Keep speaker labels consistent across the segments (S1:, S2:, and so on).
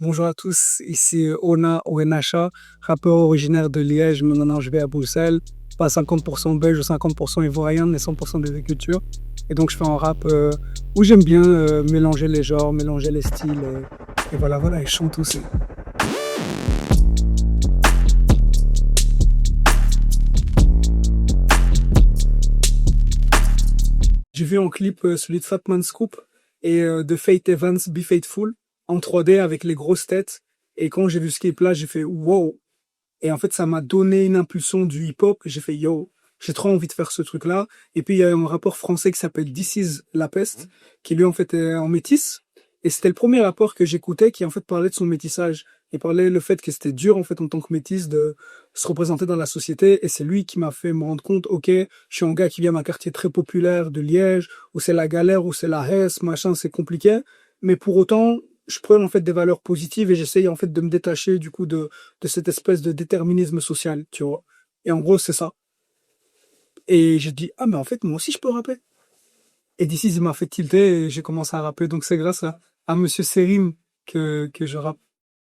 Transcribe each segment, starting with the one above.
S1: Bonjour à tous, ici Ona Oenacha, rappeur originaire de Liège, mais maintenant je vais à Bruxelles, pas 50% belge ou 50% ivoirien, mais 100% des deux cultures. Et donc je fais un rap où j'aime bien mélanger les genres, mélanger les styles, et voilà, voilà, et je chante aussi. J'ai vu en clip celui de Fat Man Scoop et de Faith Evans, Be Faithful, en 3D avec les grosses têtes. Et quand j'ai vu ce clip-là, j'ai fait wow. Et en fait, ça m'a donné une impulsion du hip-hop. J'ai fait, yo, j'ai trop envie de faire ce truc-là. Et puis, il y a un rappeur français qui s'appelle This Is La Peste, qui lui, en fait, est en métis. Et c'était le premier rappeur que j'écoutais qui, en fait, parlait de son métissage. Il parlait le fait que c'était dur, en fait, en tant que métis, de se représenter dans la société. Et c'est lui qui m'a fait me rendre compte, OK, je suis un gars qui vient d'un quartier très populaire de Liège, où c'est la galère, où c'est la hesse, machin, c'est compliqué. Mais pour autant, je prends, en fait, des valeurs positives et j'essaye, en fait, de me détacher, du coup, de cette espèce de déterminisme social, tu vois. Et en gros, c'est ça. Et j'ai dit, ah, mais en fait, moi aussi, je peux rapper. Et d'ici, il m'a fait tilter et j'ai commencé à rapper. Donc, c'est grâce à Monsieur Serim que je rappe.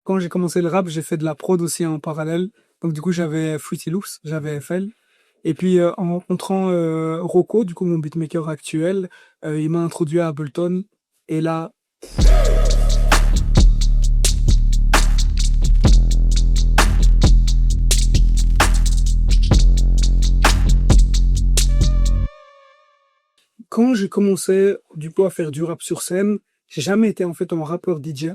S1: Quand j'ai commencé le rap, j'ai fait de la prod aussi en parallèle. Donc, du coup, j'avais Fruity Loops, j'avais FL. Et puis, en rencontrant Rocco, du coup, mon beatmaker actuel, il m'a introduit à Ableton. Et là, quand j'ai commencé, du coup, à faire du rap sur scène, j'ai jamais été, en fait, un rappeur DJ.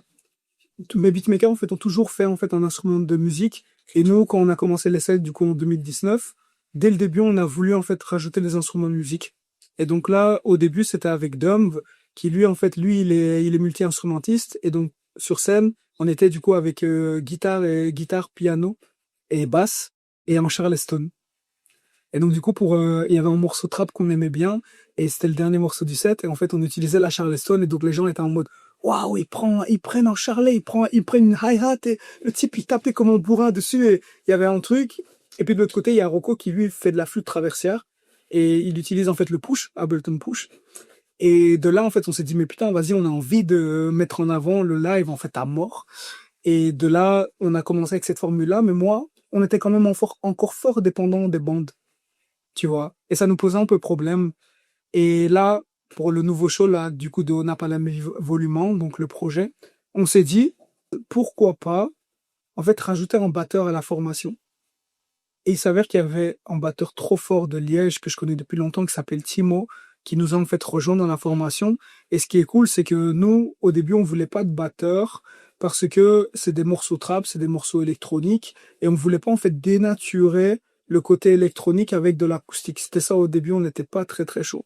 S1: Tous mes beatmakers en fait ont toujours fait en fait un instrument de musique et nous quand on a commencé l'essai du coup en 2019 dès le début on a voulu en fait rajouter des instruments de musique et donc là au début c'était avec Dom qui lui en fait lui il est multi-instrumentiste et donc sur scène on était du coup avec guitare piano et basse et en Charleston et donc du coup pour il y avait un morceau trap qu'on aimait bien et c'était le dernier morceau du set et en fait on utilisait la Charleston et donc les gens étaient en mode waouh ils prennent un charlet ils prennent une hi-hat et le type il tapait comme un bourrin dessus et il y avait un truc et puis de l'autre côté il y a Rocco qui lui fait de la flûte traversière et il utilise en fait le push Ableton Push et de là en fait on s'est dit mais putain vas-y on a envie de mettre en avant le live en fait à mort et de là on a commencé avec cette formule là mais moi on était quand même encore fort dépendant des bandes tu vois. Et ça nous posait un peu problème. Et là, pour le nouveau show, là, du coup, de On n'a pas la même volument, donc le projet, on s'est dit, pourquoi pas, en fait, rajouter un batteur à la formation. Et il s'avère qu'il y avait un batteur trop fort de Liège que je connais depuis longtemps qui s'appelle Timo, qui nous a en fait rejoint dans la formation. Et ce qui est cool, c'est que nous, au début, on voulait pas de batteur parce que c'est des morceaux trap, c'est des morceaux électroniques et on voulait pas en fait dénaturer le côté électronique avec de l'acoustique. C'était ça au début, on n'était pas très très chaud.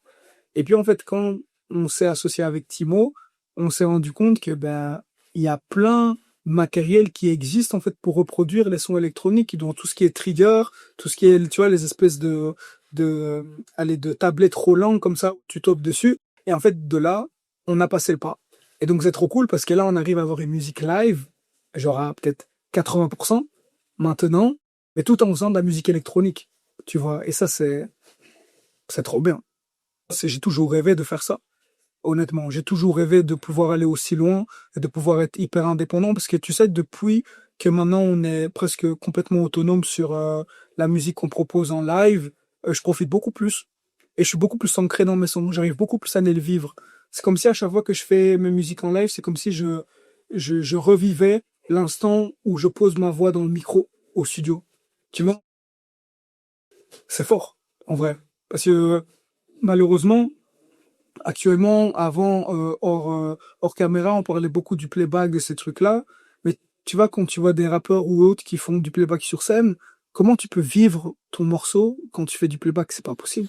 S1: Et puis en fait, quand on s'est associé avec Timo, on s'est rendu compte que ben il y a plein de matériel qui existe en fait pour reproduire les sons électroniques, dont tout ce qui est trigger, tout ce qui est tu vois les espèces de tablettes Roland comme ça, tu topes dessus. Et en fait de là, on a passé le pas. Et donc c'est trop cool parce que là on arrive à avoir une musique live, genre à peut-être 80% maintenant, mais tout en faisant de la musique électronique, tu vois. Et ça c'est trop bien. J'ai toujours rêvé de faire ça. Honnêtement, j'ai toujours rêvé de pouvoir aller aussi loin et de pouvoir être hyper indépendant parce que tu sais, depuis que maintenant on est presque complètement autonome sur la musique qu'on propose en live, je profite beaucoup plus et je suis beaucoup plus ancré dans mes sons. J'arrive beaucoup plus à les vivre. C'est comme si à chaque fois que je fais mes musiques en live, c'est comme si je revivais l'instant où je pose ma voix dans le micro au studio. Tu vois, c'est fort en vrai parce que malheureusement, actuellement, avant, hors caméra, on parlait beaucoup du playback, de ces trucs-là. Mais tu vois, quand tu vois des rappeurs ou autres qui font du playback sur scène, comment tu peux vivre ton morceau quand tu fais du playback? C'est pas possible.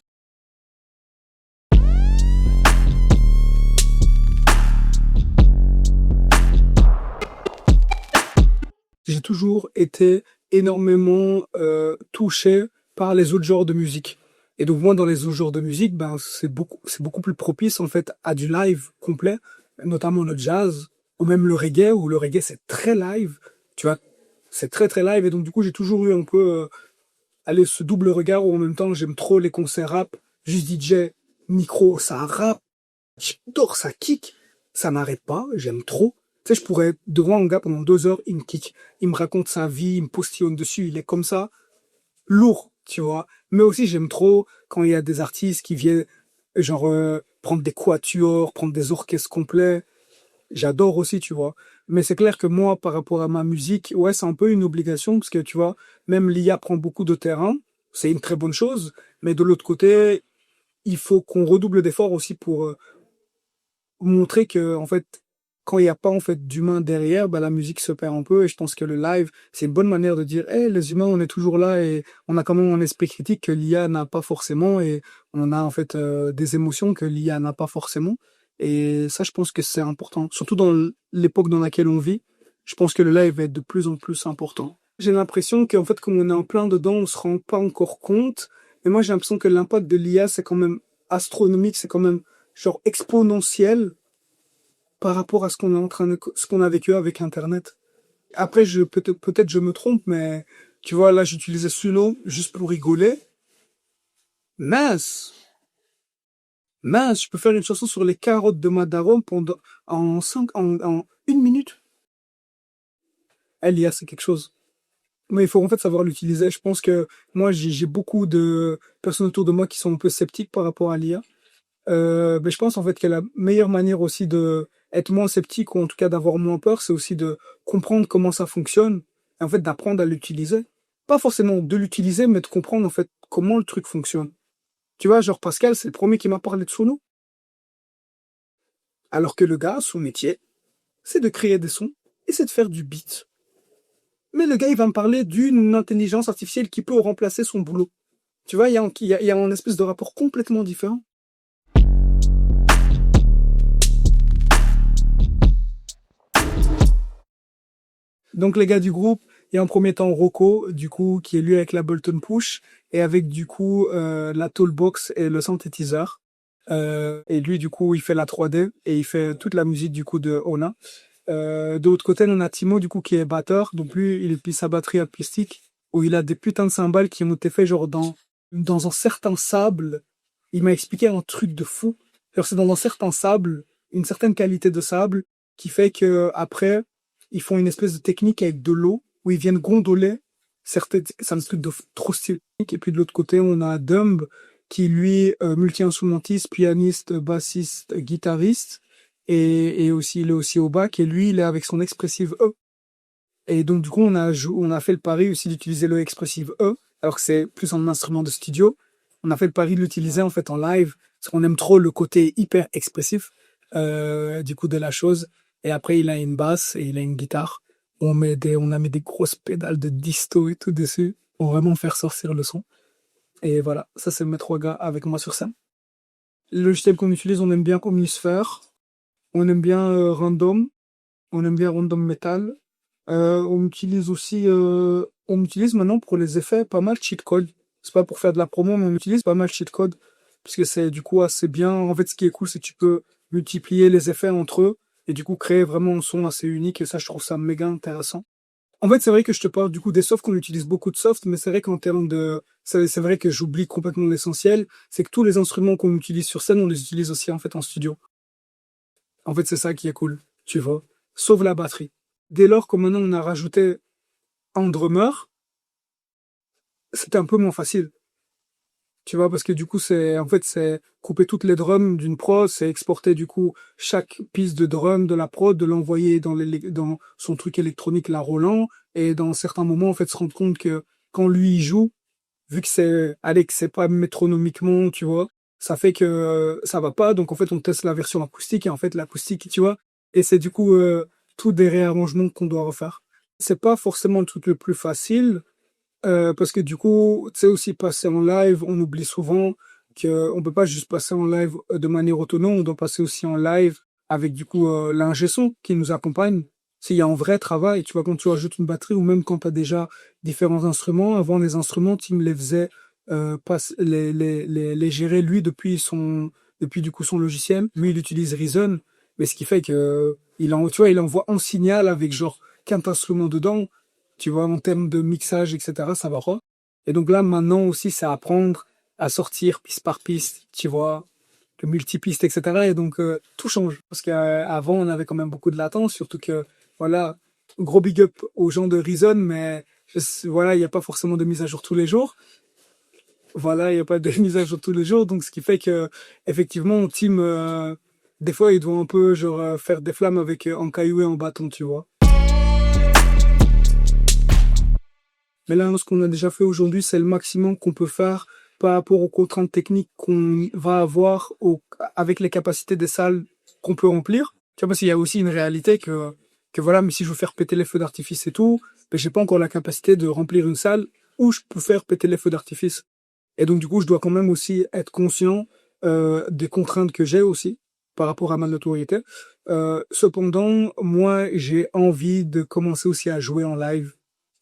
S1: J'ai toujours été énormément touché par les autres genres de musique. Et donc moi, dans les autres genres de musique, ben c'est beaucoup plus propice en fait à du live complet, notamment le jazz ou même le reggae, où le reggae c'est très live, tu vois, c'est très très live. Et donc du coup, j'ai toujours eu un peu aller ce double regard où en même temps j'aime trop les concerts rap, juste DJ, micro, ça rappe, j'adore, ça kick, ça n'arrête pas, j'aime trop. Tu sais, je pourrais être devant un gars pendant 2 heures, il me kick. Il me raconte sa vie, il me postillonne dessus, il est comme ça, lourd, tu vois. Mais aussi, j'aime trop quand il y a des artistes qui viennent, genre, prendre des quatuors, prendre des orchestres complets. J'adore aussi, tu vois. Mais c'est clair que moi, par rapport à ma musique, ouais, c'est un peu une obligation parce que, tu vois, même l'IA prend beaucoup de terrain. C'est une très bonne chose. Mais de l'autre côté, il faut qu'on redouble d'efforts aussi pour montrer que, en fait, quand il n'y a pas, en fait, d'humain derrière, bah, la musique se perd un peu. Et je pense que le live, c'est une bonne manière de dire, hey, les humains, on est toujours là et on a quand même un esprit critique que l'IA n'a pas forcément et on a, en fait, des émotions que l'IA n'a pas forcément. Et ça, je pense que c'est important. Surtout dans l'époque dans laquelle on vit, je pense que le live va être de plus en plus important. J'ai l'impression qu'en fait, comme on est en plein dedans, on se rend pas encore compte. Mais moi, j'ai l'impression que l'impact de l'IA, c'est quand même astronomique, c'est quand même genre exponentiel par rapport à ce qu'on est en train de, ce qu'on a vécu avec Internet. Après, peut-être je me trompe, mais tu vois, là, j'utilisais Suno juste pour rigoler. Mince, mince, je peux faire une chanson sur les carottes de Madarom pendant, en 1 minute. L'IA, c'est quelque chose. Mais il faut en fait savoir l'utiliser. Je pense que moi, j'ai beaucoup de personnes autour de moi qui sont un peu sceptiques par rapport à l'IA. Mais je pense en fait que la meilleure manière aussi de être moins sceptique ou en tout cas d'avoir moins peur, c'est aussi de comprendre comment ça fonctionne et en fait d'apprendre à l'utiliser. Pas forcément de l'utiliser, mais de comprendre en fait comment le truc fonctionne. Tu vois, genre Pascal, c'est le premier qui m'a parlé de Sono. Alors que le gars, son métier, c'est de créer des sons et c'est de faire du beat. Mais le gars, il va me parler d'une intelligence artificielle qui peut remplacer son boulot. Tu vois, il y a un espèce de rapport complètement différent. Donc les gars du groupe, il y a en premier temps Rocco, du coup, qui est lui avec la Bolton Push, et avec du coup la Toolbox et le synthétiseur. Et lui, du coup, il fait la 3D et il fait toute la musique du coup de Ona. De l'autre côté, on a Timo, du coup, qui est batteur. Donc lui, il plie sa batterie acoustique, où il a des putains de cymbales qui ont été faits genre dans un certain sable. Il m'a expliqué un truc de fou. Alors c'est dans un certain sable, une certaine qualité de sable, qui fait que après, ils font une espèce de technique avec de l'eau, où ils viennent gondoler certaines, c'est un truc de trop stylé. Et puis de l'autre côté, on a Dumb, qui lui, multi-instrumentiste, pianiste, bassiste, guitariste, et aussi, il est aussi au bac, et lui, il est avec son Expressive E. Et donc, du coup, on a fait le pari aussi d'utiliser le Expressive E, alors que c'est plus un instrument de studio. On a fait le pari de l'utiliser, en fait, en live, parce qu'on aime trop le côté hyper expressif, du coup, de la chose. Et après, il a une basse et il a une guitare. On a mis des grosses pédales de disto et tout dessus, pour vraiment faire sortir le son. Et voilà, ça, c'est mes 3 gars avec moi sur scène. Le logiciel qu'on utilise, on aime bien Omnisphere. On aime bien Random, on aime bien Random Metal. On utilise maintenant pour les effets pas mal Cheat Code. C'est pas pour faire de la promo, mais on utilise pas mal Cheat Code parce que c'est du coup assez bien. En fait, ce qui est cool, c'est que tu peux multiplier les effets entre eux et du coup créer vraiment un son assez unique. Et ça, je trouve ça méga intéressant. En fait, c'est vrai que je te parle du coup des softs qu'on utilise beaucoup de softs, mais c'est vrai qu'en termes de, c'est vrai que j'oublie complètement l'essentiel, c'est que tous les instruments qu'on utilise sur scène, on les utilise aussi en fait en studio. En fait, c'est ça qui est cool, tu vois. Sauf la batterie. Dès lors que maintenant on a rajouté un drummer, c'était un peu moins facile. Tu vois, parce que du coup, c'est couper toutes les drums d'une prod, c'est exporter du coup chaque piste de drum de la prod, de l'envoyer dans son truc électronique, la Roland, et dans certains moments, en fait, se rendre compte que quand lui il joue, vu que que c'est pas métronomiquement, tu vois, ça fait que ça va pas. Donc en fait, on teste la version acoustique et en fait l'acoustique, tu vois, et c'est du coup tout des réarrangements qu'on doit refaire. C'est pas forcément le truc le plus facile parce que du coup, tu sais aussi passer en live, on oublie souvent que on peut pas juste passer en live de manière autonome, on doit passer aussi en live avec du coup l'ingé son qui nous accompagne. S'il y a un vrai travail, tu vois, quand tu ajoutes une batterie ou même quand tu as déjà différents instruments, avant les instruments, Tim les faisait les gérer lui depuis du coup son logiciel. Lui, il utilise Reason, mais ce qui fait que tu vois, il envoie un signal avec genre 15 instruments dedans, tu vois, en termes de mixage, etc., ça va pas. Et donc là, maintenant aussi, c'est apprendre à sortir piste par piste, tu vois, le multipiste, etc. Et donc, tout change. Parce qu'avant, on avait quand même beaucoup de latence, surtout que, voilà, gros big up aux gens de Reason, mais voilà, il n'y a pas forcément de mise à jour tous les jours. Voilà, il n'y a pas de mise à jour tous les jours, donc ce qui fait que, effectivement, Team, des fois, il doit un peu, genre, faire des flammes avec en caillou et en bâton, tu vois. Mais là, ce qu'on a déjà fait aujourd'hui, c'est le maximum qu'on peut faire par rapport aux contraintes techniques qu'on va avoir avec les capacités des salles qu'on peut remplir. Tu vois, parce qu'il y a aussi une réalité que voilà, mais si je veux faire péter les feux d'artifice et tout, ben, j'ai pas encore la capacité de remplir une salle où je peux faire péter les feux d'artifice. Et donc, du coup, je dois quand même aussi être conscient des contraintes que j'ai aussi par rapport à ma notoriété. Cependant, moi, j'ai envie de commencer aussi à jouer en live.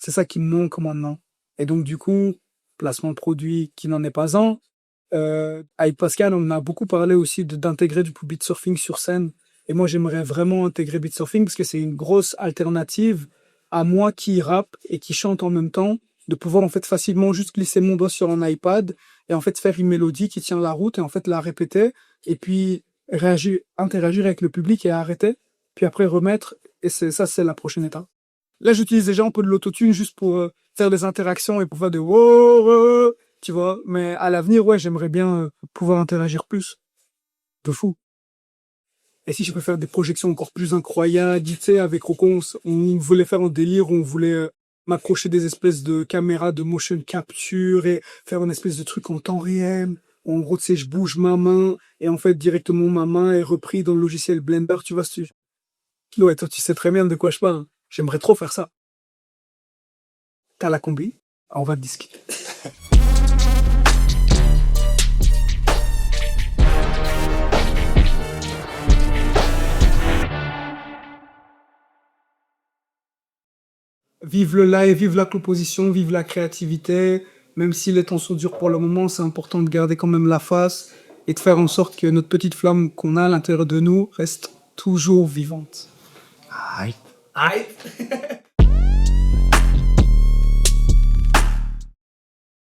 S1: C'est ça qui me manque maintenant. Et donc, du coup, placement de produit qui n'en est pas un. Avec Pascal, on a beaucoup parlé aussi d'intégrer du beat surfing sur scène. Et moi, j'aimerais vraiment intégrer beat surfing parce que c'est une grosse alternative à moi qui rappe et qui chante en même temps, de pouvoir en fait facilement juste glisser mon doigt sur un iPad et en fait faire une mélodie qui tient la route et en fait la répéter et puis réagir, interagir avec le public et arrêter, puis après remettre. Et c'est la prochaine étape. Là, j'utilise déjà un peu de l'autotune juste pour faire des interactions et pour faire des wow, tu vois. Mais à l'avenir, ouais, j'aimerais bien pouvoir interagir plus. De fou. Et si je peux faire des projections encore plus incroyables, tu sais, avec Rocco, on voulait faire un délire, on voulait m'accrocher des espèces de caméras de motion capture et faire une espèce de truc en temps réel. En gros, tu sais, je bouge ma main et en fait, directement, ma main est reprise dans le logiciel Blender, tu vois. Ouais, toi, tu sais très bien de quoi je parle. J'aimerais trop faire ça. T'as la combi? On va discuter. Vive le live, vive la composition, vive la créativité. Même si les temps sont durs pour le moment, c'est important de garder quand même la face et de faire en sorte que notre petite flamme qu'on a à l'intérieur de nous reste toujours vivante.
S2: Aïe.
S1: Aïe.